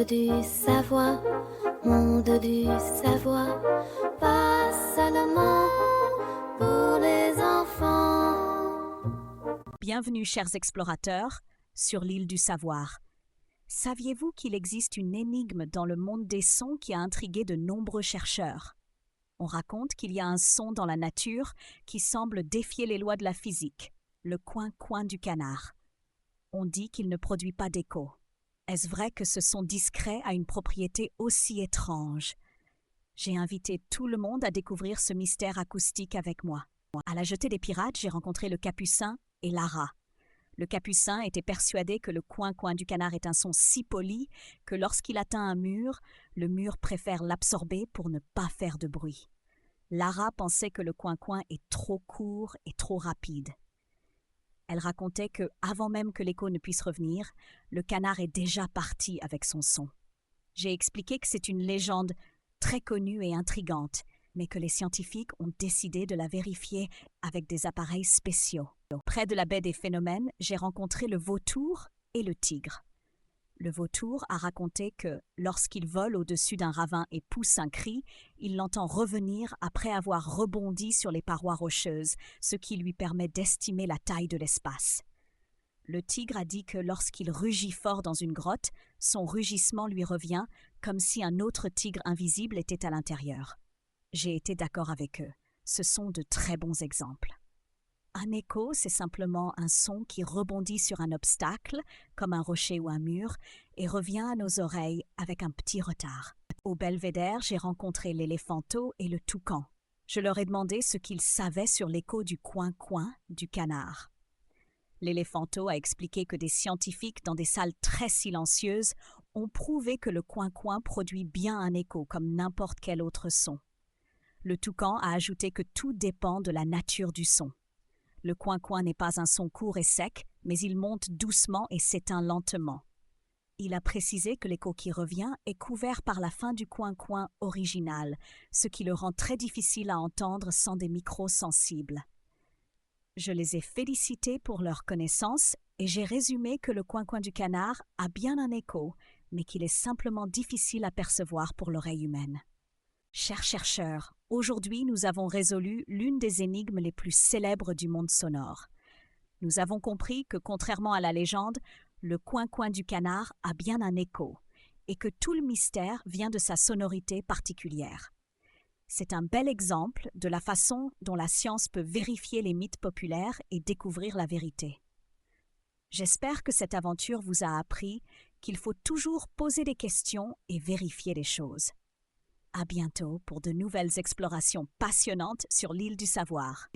du savoir, monde du savoir, pas seulement pour les enfants. Bienvenue, chers explorateurs, sur l'île du savoir. Saviez-vous qu'il existe une énigme dans le monde des sons qui a intrigué de nombreux chercheurs? On raconte qu'il y a un son dans la nature qui semble défier les lois de la physique, le coin-coin du canard. On dit qu'il ne produit pas d'écho. Est-ce vrai que ce son discret a une propriété aussi étrange? J'ai invité tout le monde à découvrir ce mystère acoustique avec moi. À la jetée des pirates, j'ai rencontré le Capucin et Lara. Le Capucin était persuadé que le coin-coin du canard est un son si poli que lorsqu'il atteint un mur, le mur préfère l'absorber pour ne pas faire de bruit. Lara pensait que le coin-coin est trop court et trop rapide. Elle racontait que, avant même que l'écho ne puisse revenir, le canard est déjà parti avec son son. J'ai expliqué que c'est une légende très connue et intrigante, mais que les scientifiques ont décidé de la vérifier avec des appareils spéciaux. Près de la baie des Phénomènes, j'ai rencontré le vautour et le tigre. Le vautour a raconté que, lorsqu'il vole au-dessus d'un ravin et pousse un cri, il l'entend revenir après avoir rebondi sur les parois rocheuses, ce qui lui permet d'estimer la taille de l'espace. Le tigre a dit que lorsqu'il rugit fort dans une grotte, son rugissement lui revient comme si un autre tigre invisible était à l'intérieur. J'ai été d'accord avec eux. Ce sont de très bons exemples. Un écho, c'est simplement un son qui rebondit sur un obstacle, comme un rocher ou un mur, et revient à nos oreilles avec un petit retard. Au belvédère, j'ai rencontré l'éléphanteau et le toucan. Je leur ai demandé ce qu'ils savaient sur l'écho du coin-coin du canard. L'éléphanteau a expliqué que des scientifiques dans des salles très silencieuses ont prouvé que le coin-coin produit bien un écho comme n'importe quel autre son. Le toucan a ajouté que tout dépend de la nature du son. Le coin-coin n'est pas un son court et sec, mais il monte doucement et s'éteint lentement. Il a précisé que l'écho qui revient est couvert par la fin du coin-coin original, ce qui le rend très difficile à entendre sans des micros sensibles. Je les ai félicités pour leur connaissance et j'ai résumé que le coin-coin du canard a bien un écho, mais qu'il est simplement difficile à percevoir pour l'oreille humaine. Chers chercheurs, aujourd'hui nous avons résolu l'une des énigmes les plus célèbres du monde sonore. Nous avons compris que, contrairement à la légende, le coin-coin du canard a bien un écho et que tout le mystère vient de sa sonorité particulière. C'est un bel exemple de la façon dont la science peut vérifier les mythes populaires et découvrir la vérité. J'espère que cette aventure vous a appris qu'il faut toujours poser des questions et vérifier les choses. À bientôt pour de nouvelles explorations passionnantes sur l'île du savoir.